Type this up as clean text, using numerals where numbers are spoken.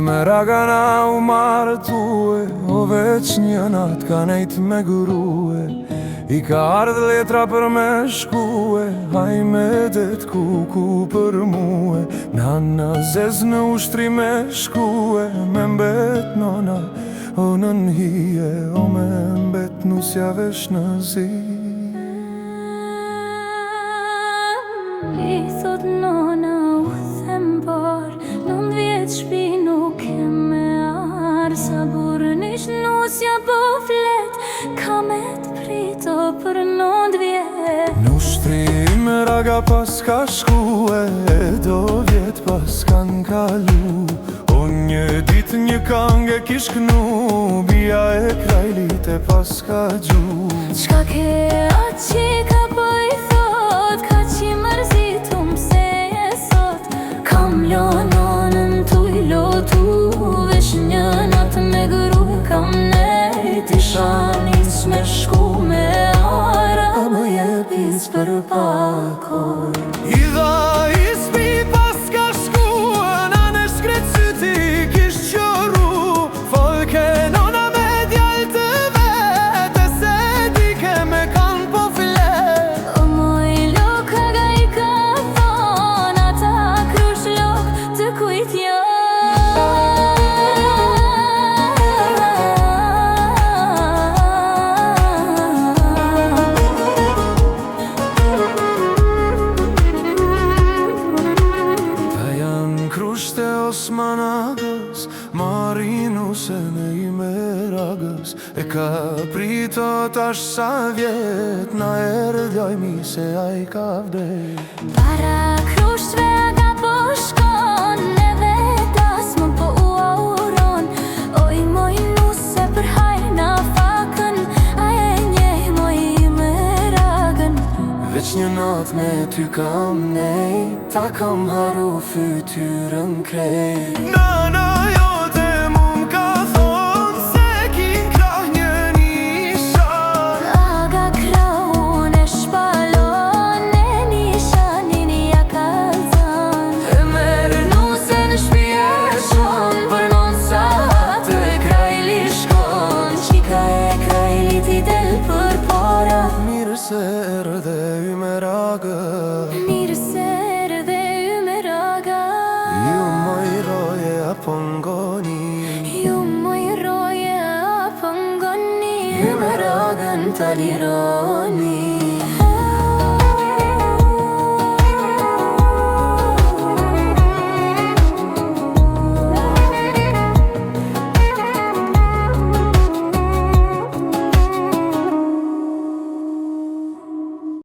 Me ragana u martue, o veç një nat ka nejt me gurue. I ka ardh letra për me shkue, hajme det ku për muë. Nana zez në ushtri me shkue, me mbet nona, o nën hije, o me mbet nusja vesh në zi. I thot nona u them par, 9 vjet shpi nuk e me arë. Sa burën ish nusja po flet, ka me t'prito për 9 vjet. Në ushtri me raga pas ka shkue, do vjet pas kan kalu. O një dit një kange kish knu, bia e krajlit e pas ka gju. Qka ke atë që ka po i thot, ka që mërzitum se e sot. Kam lononën tu i lotu, vesh një natë me gru kam nejt. Isha nis me shku me ara, a më jepis për pakoj. I dha ispi pas ka shkue, nane shkret syti kish qoru. Folke nona me djall të vete, se dike me kan po flet. O moj loka ga i ka thon, ata krush lok të kujt jo. Krushte Osmanagës, Marinuse në i meragës. E ka prito tash sa vjet, na erdjojmi se a i ka vdet. Para krushtve aga po shkon, edhe tas më po u auron. Oj moj nuse për hajna fakën, a e njeh moj me ragën. Veç një nat me ty kam nej, ta kam haru fytyrën krej. Nana jote mu m'ka thon, se ki krah një nishan. Aga krahun e shpalon, e nishanin ja kalzon. E merë Nuse në shpi e shon, për 9 sahat e krajli shkon. Qika e krajlit i del për para, mirë se erdhe y me ragë. mirë se erdhe y me raga. Ju moj roje apo ngoni, Ju moj roje apo ngoni, y me ragën ta lironi.